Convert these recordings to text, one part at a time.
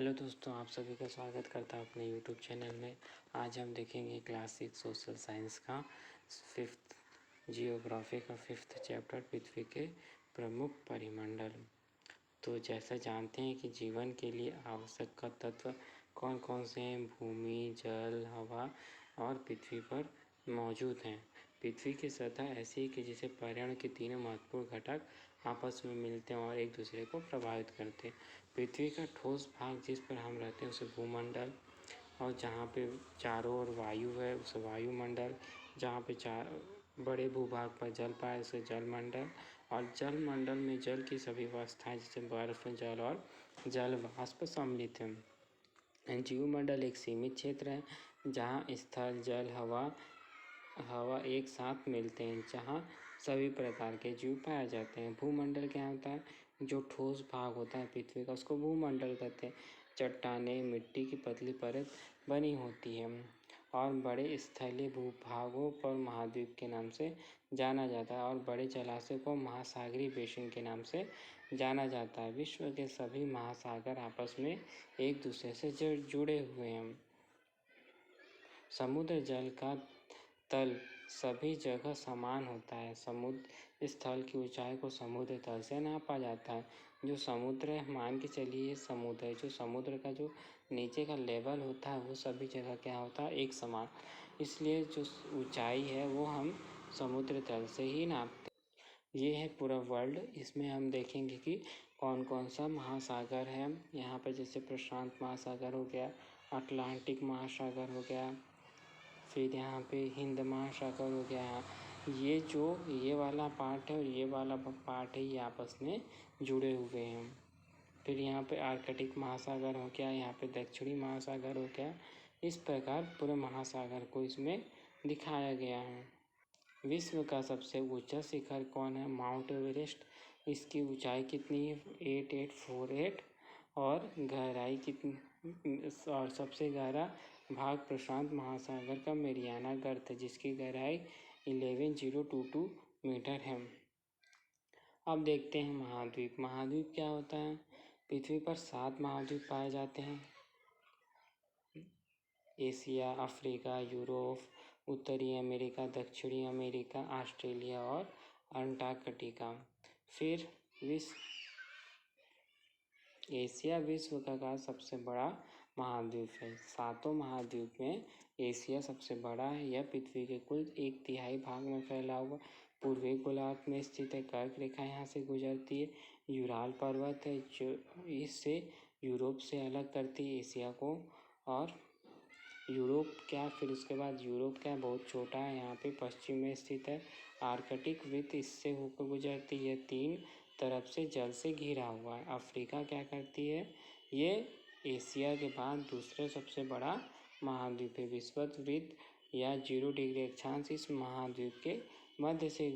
Hello दोस्तों, आप सभी का स्वागत करता हूँ अपने यूट्यूब चैनल में। आज हम देखेंगे क्लास 6 सोशल साइंस का 5th जियोग्राफी का 5th चैप्टर पृथ्वी के प्रमुख परिमंडल। तो जैसा जानते हैं कि जीवन के लिए आवश्यक तत्व कौन कौन से हैं, भूमि, जल, हवा और पृथ्वी पर मौजूद हैं। पृथ्वी की सतह ऐसी है कि जिसे पर्यावरण के तीनों महत्वपूर्ण घटक आपस में मिलते हैं और एक दूसरे को प्रभावित करते हैं। पृथ्वी का ठोस भाग जिस पर हम रहते हैं उसे भूमंडल, और जहाँ पे चारों ओर वायु है उसे वायुमंडल, जहाँ पे चार बड़े भूभाग पर जल पाए उसे जलमंडल, और जलमंडल में जल की सभी अवस्थाएं जैसे बर्फ, जल और जल वाष्प सम्मिलित हैं। जीवमंडल एक सीमित क्षेत्र है जहाँ स्थल, जल, हवा एक साथ मिलते हैं, जहाँ सभी प्रकार के जीव पाए जाते हैं। भूमंडल क्या होता है? जो ठोस भाग होता है पृथ्वी का उसको भूमंडल कहते हैं। चट्टानें, मिट्टी की पतली परत बनी होती है और बड़े स्थलीय भूभागों पर महाद्वीप के नाम से जाना जाता है, और बड़े जलाशय को महासागरीय बेसिन के नाम से जाना जाता है। विश्व के सभी महासागर आपस में एक दूसरे से जुड़े हुए हैं। समुद्र जल का तल सभी जगह समान होता है। समुद्र स्थल की ऊंचाई को समुद्र तल से नापा जाता है। जो समुद्र है, मान के चलिए समुद्र है, जो समुद्र का जो नीचे का लेवल होता है वो सभी जगह क्या होता है, एक समान। इसलिए जो ऊंचाई है वो हम समुद्र तल से ही नापते हैं। ये है पूरा वर्ल्ड। इसमें हम देखेंगे कि कौन कौन सा महासागर है। यहाँ पर जैसे प्रशांत महासागर हो गया, अटलांटिक महासागर हो गया, फिर यहाँ पे हिंद महासागर हो गया। ये वाला पार्ट है और ये वाला पार्ट है, ये आपस में जुड़े हुए हैं। फिर यहाँ पे आर्कटिक महासागर हो गया, यहाँ पे दक्षिणी महासागर हो गया। इस प्रकार पूरे महासागर को इसमें दिखाया गया है। विश्व का सबसे ऊंचा शिखर कौन है? Mount Everest. इसकी ऊंचाई कितनी है? 8848। और गहराई कितनी? और सबसे गहरा भाग प्रशांत महासागर का मेरियाना गर्त है, जिसकी गहराई 11022 मीटर है। अब देखते हैं महाद्वीप। महाद्वीप क्या होता है? पृथ्वी पर 7 महाद्वीप पाए जाते हैं। एशिया, अफ्रीका, यूरोप, उत्तरी अमेरिका, दक्षिणी अमेरिका, ऑस्ट्रेलिया और अंटार्कटिका। फिर एशिया विश्व का सबसे बड़ा महाद्वीप है। 7 महाद्वीप में एशिया सबसे बड़ा है। यह पृथ्वी के कुल 1/3 भाग में फैला हुआ पूर्वी गोलार्ध में स्थित है। कर्क रेखा यहाँ से गुजरती है। यूराल पर्वत है जो इससे यूरोप से अलग करती है एशिया को। और यूरोप क्या, फिर उसके बाद यूरोप क्या, बहुत छोटा है, यहाँ पे पश्चिम में स्थित है। आर्कटिक वृत्त इससे होकर गुजरती है, 3 तरफ से जल से घिरा हुआ है। अफ्रीका क्या करती है? ये एशिया के बाद दूसरा सबसे बड़ा महाद्वीप है। विषुवत वृत्त या 0 डिग्री अक्षांश इस महाद्वीप के मध्य से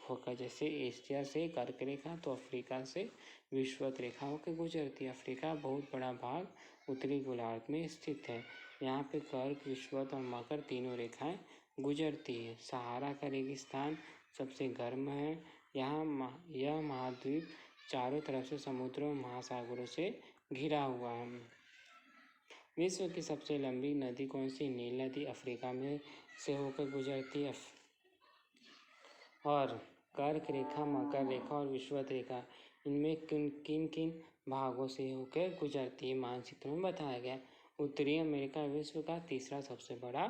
होकर, जैसे एशिया से कर्क रेखा तो अफ्रीका से विषुवत रेखा होकर गुजरती है। अफ्रीका बहुत बड़ा भाग उत्तरी गोलार्ध में स्थित है। यहाँ पे कर्क, विषुवत और मकर तीनों रेखाएं गुजरती है। सहारा का रेगिस्तान सबसे गर्म है। यह महाद्वीप चारों तरफ से समुद्रों और महासागरों से घिरा हुआ है। विश्व की सबसे लंबी नदी कौन सी? नील नदी अफ्रीका में से होकर गुजरती है। और कर्क रेखा, मकर रेखा और विषुवत रेखा इनमें किन किन भागों से होकर गुजरती है मानचित्र में बताया गया। उत्तरी अमेरिका विश्व का तीसरा सबसे बड़ा।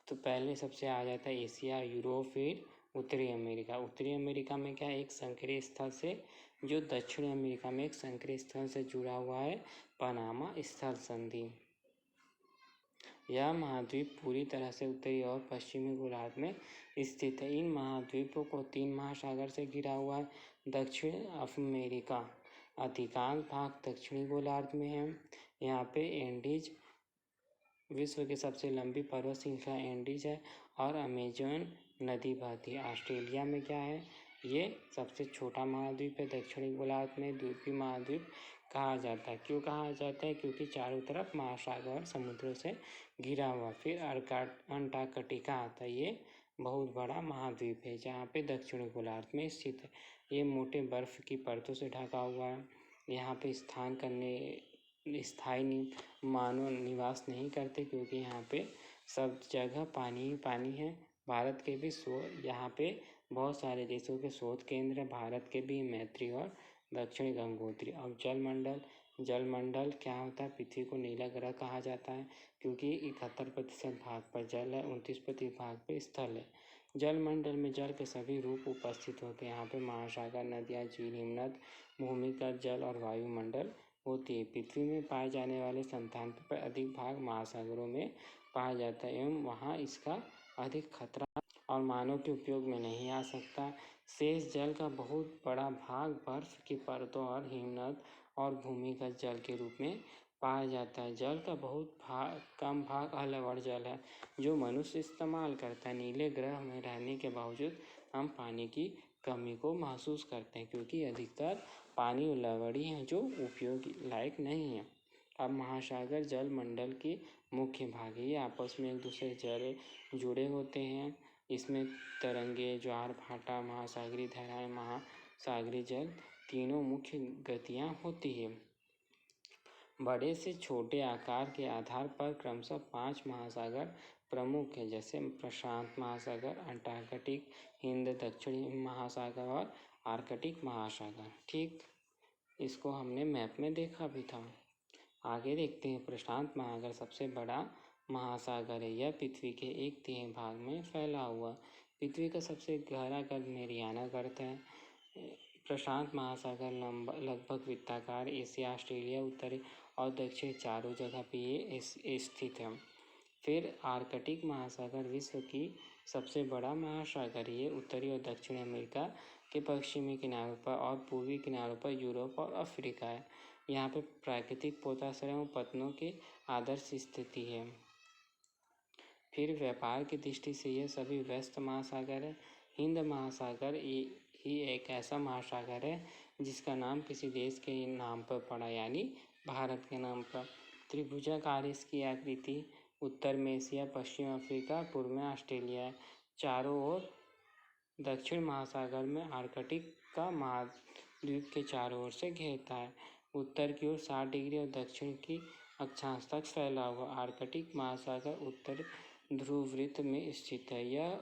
तो पहले सबसे आ जाता है एशिया, यूरोप, फिर उत्तरी अमेरिका। उत्तरी अमेरिका में क्या, एक संकरीय स्थल से, जो दक्षिण अमेरिका में एक संकरीय स्थल से जुड़ा हुआ है, पनामा स्थल संधि। यह महाद्वीप पूरी तरह से उत्तरी और पश्चिमी गोलार्ध में स्थित है। इन महाद्वीपों को 3 महासागर से घिरा हुआ है। दक्षिण अमेरिका अधिकांश भाग दक्षिणी गोलार्ध में है। यहाँ पे एंडीज विश्व की सबसे लंबी पर्वत श्रृंखला एंडीज है और अमेजन नदी बहती है। ऑस्ट्रेलिया में क्या है? ये सबसे छोटा महाद्वीप है। दक्षिणी गोलार्ध में द्वीपीय महाद्वीप कहा जाता है। क्यों कहा जाता है? क्योंकि चारों तरफ महासागर और समुद्रों से घिरा हुआ। फिर अंटार्कटिका आता है। ये बहुत बड़ा महाद्वीप है जहाँ पे दक्षिणी गोलार्ध में स्थित है। ये मोटे बर्फ की परतों से ढका हुआ है। यहाँ पे स्थायी मानव निवास नहीं करते, क्योंकि यहाँ पे सब जगह पानी ही पानी है। भारत के भी यहाँ पे बहुत सारे देशों के शोध केंद्र है। भारत के भी मैत्री और दक्षिण गंगोत्री। अब जलमंडल क्या होता है? पृथ्वी को नीला ग्रह कहा जाता है, क्योंकि 71% भाग पर जल है, 29% भाग पे स्थल है। जलमंडल में जल के सभी रूप उपस्थित होते हैं। यहाँ पे महासागर, नदियाँ, झील, हिमनद, भूमिगत जल और वायुमंडल होती है। पृथ्वी में पाए जाने वाले 97 पर अधिक भाग महासागरों में पाया जाता है एवं वहाँ इसका अधिक खतरा और मानव के उपयोग में नहीं आ सकता। शेष जल का बहुत बड़ा भाग बर्फ की परतों और हिमनद और भूमिगत जल के रूप में पाया जाता है। जल का बहुत कम भाग अम्लवर्ण जल है, जो मनुष्य इस्तेमाल करता है। नीले ग्रह में रहने के बावजूद हम पानी की कमी को महसूस करते हैं, क्योंकि अधिकतर पानी लवणीय है जो उपयोग लायक नहीं है। अब महासागर जल मंडल की मुख्य भाग है। ये आपस में एक दूसरे से जुड़े होते हैं। इसमें तरंगे, ज्वार भाटा, महासागरीय धाराएं, महासागरीय जल तीनों मुख्य गतियाँ होती है। बड़े से छोटे आकार के आधार पर क्रमशः 5 महासागर प्रमुख है, जैसे प्रशांत महासागर, अंटार्कटिक, हिंद, दक्षिणी महासागर और आर्कटिक महासागर। ठीक, इसको हमने मैप में देखा भी था। आगे देखते हैं। प्रशांत महासागर सबसे बड़ा महासागर है। यह पृथ्वी के 1/3 भाग में फैला हुआ। पृथ्वी का सबसे गहरा गर्त मैरियाना गर्त है। प्रशांत महासागर लगभग वृत्ताकार एशिया, ऑस्ट्रेलिया, उत्तरी और दक्षिण चारों जगह पे ये स्थित है। फिर आर्कटिक महासागर विश्व की सबसे बड़ा महासागर। ये उत्तरी और दक्षिण अमेरिका के पश्चिमी किनारों पर और पूर्वी किनारों पर यूरोप और अफ्रीका है। यहाँ पे प्राकृतिक पोताश्रय एवं पत्तनों की आदर्श स्थिति है। फिर व्यापार की दृष्टि से यह सभी व्यस्त महासागर है। हिंद महासागर ही एक ऐसा महासागर है जिसका नाम किसी देश के नाम पर पड़ा, यानी भारत के नाम पर। त्रिभुजाकार इसकी आकृति। उत्तर में एशिया, पश्चिम अफ्रीका, पूर्व में ऑस्ट्रेलिया है। चारों ओर दक्षिण महासागर में आर्कटिक का महाद्वीप के चारों ओर से घेरता है। उत्तर की ओर 60 डिग्री और दक्षिण की अक्षांश तक फैला हुआ आर्कटिक महासागर उत्तर ध्रुव वृत्त में स्थित है। यह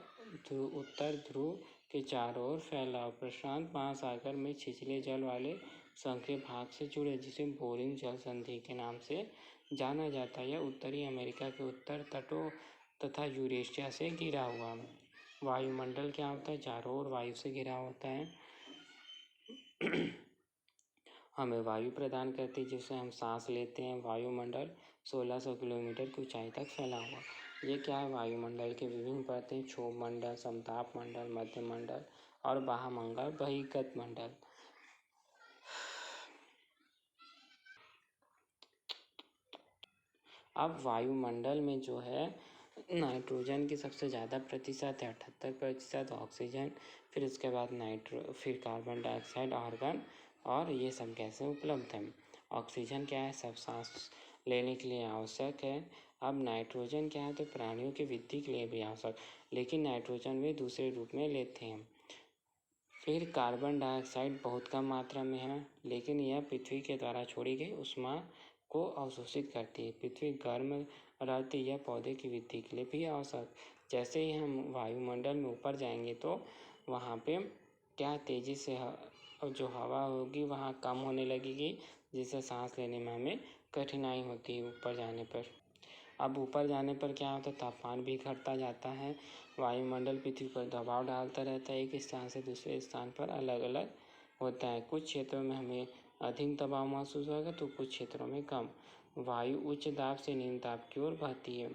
उत्तर ध्रुव के चारों ओर फैला हुआ। प्रशांत महासागर में छिछले जल वाले संकीर्ण भाग से जुड़े, जिसे बोरिंग जल संधि के नाम से जाना जाता है। यह उत्तरी अमेरिका के उत्तर तटों तथा यूरेशिया से घिरा हुआ। वायुमंडल क्या होता है? चारों ओर वायु से घिरा होता है। हमें वायु प्रदान करती है, जिससे हम सांस लेते हैं। वायुमंडल 1600 किलोमीटर की ऊंचाई तक फैला हुआ। ये क्या है? वायुमंडल के विभिन्न परतें: क्षोभ मंडल, समताप मंडल, मध्य मंडल और बाह्यमंडल, बहिर्गत मंडल। अब वायुमंडल में जो है नाइट्रोजन की सबसे ज़्यादा प्रतिशत है, 78%। ऑक्सीजन, फिर उसके बाद फिर कार्बन डाइऑक्साइड, आर्गन और ये सब गैसें उपलब्ध हैं। ऑक्सीजन क्या है? सब सांस लेने के लिए आवश्यक है। अब नाइट्रोजन क्या है? तो प्राणियों की वृद्धि के लिए भी आवश्यक, लेकिन नाइट्रोजन वे दूसरे रूप में लेते हैं। फिर कार्बन डाइऑक्साइड बहुत कम मात्रा में है, लेकिन यह पृथ्वी के द्वारा छोड़ी गई ऊष्मा को अवशोषित करती है। पृथ्वी गर्म रहती है, पौधे की वृद्धि के लिए भी आवश्यक। जैसे ही हम वायुमंडल में ऊपर जाएंगे तो वहाँ पे क्या तेज़ी से जो हवा होगी वहाँ कम होने लगेगी, जिससे सांस लेने में हमें कठिनाई होती है ऊपर जाने पर। अब ऊपर जाने पर क्या होता है? तापमान भी घटता जाता है। वायुमंडल पृथ्वी पर दबाव डालता रहता है, एक स्थान से दूसरे स्थान पर अलग अलग होता है। कुछ क्षेत्रों में हमें अधिक दबाव महसूस होगा तो कुछ क्षेत्रों में कम। वायु उच्च दाब से निम्न दाब की ओर बहती है।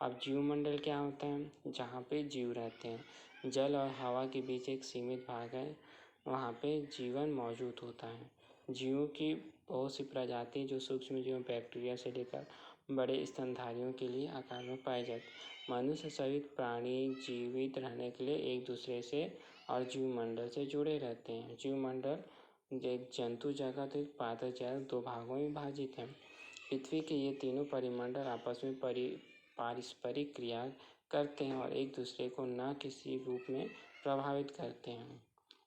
अब जीवमंडल क्या होता है? जहाँ पे जीव रहते हैं। जल और हवा के बीच एक सीमित भाग है, वहाँ पे जीवन मौजूद होता है। जीवों की बहुत सी प्रजाति जो सूक्ष्म जीव, बैक्टीरिया से लेकर बड़े स्तनधारियों के लिए आकार में पाए जाते। मनुष्य सहित प्राणी जीवित रहने के लिए एक दूसरे से और जीवमंडल से जुड़े रहते हैं। जीवमंडल एक जंतु जगत, एक पादप जगत, 2 भागों में विभाजित है। पृथ्वी के ये तीनों परिमंडल आपस में पारस्परिक क्रिया करते हैं और एक दूसरे को न किसी रूप में प्रभावित करते हैं।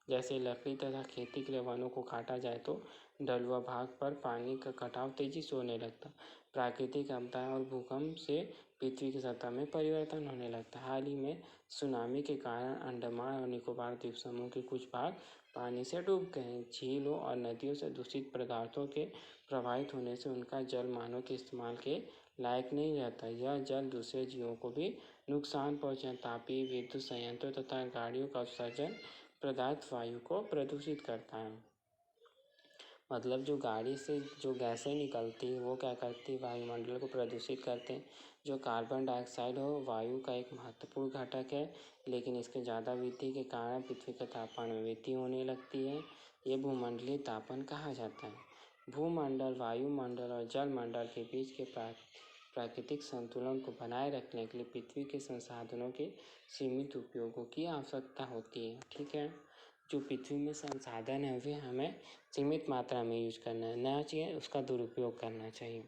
जैसे लकड़ी तथा खेती के लिए वनों को काटा जाए तो ढलुआ भाग पर पानी का कटाव तेजी से होने लगता। प्राकृतिक आपदाएं और भूकंप से पृथ्वी की सतह में परिवर्तन होने लगता। हाल ही में सुनामी के कारण अंडमान और निकोबार द्वीप समूह के कुछ भाग पानी से डूब गए हैं। झीलों और नदियों से दूषित पदार्थों के प्रवाहित होने से उनका जल मानव के इस्तेमाल के लायक नहीं रहता। यह जल दूसरे जीवों को भी नुकसान पहुँचा। तापीय विद्युत संयंत्रों तथा गाड़ियों का उत्सर्जन पदार्थ वायु को प्रदूषित करता है। मतलब जो गाड़ी से जो गैसें निकलती है वो क्या करती है, वायुमंडल को प्रदूषित करते हैं। जो कार्बन डाइऑक्साइड हो वायु का एक महत्वपूर्ण घटक है, लेकिन इसके ज़्यादा वृद्धि के कारण पृथ्वी के तापमान में वृद्धि होने लगती है। ये भूमंडलीय तापन कहा जाता है। भूमंडल, वायुमंडल और जलमंडल के बीच के प्राकृतिक संतुलन को बनाए रखने के लिए पृथ्वी के संसाधनों के सीमित उपयोगों की आवश्यकता होती है। ठीक है, जो पृथ्वी में संसाधन है वे हमें सीमित मात्रा में यूज करना चाहिए, उसका दुरुपयोग करना चाहिए।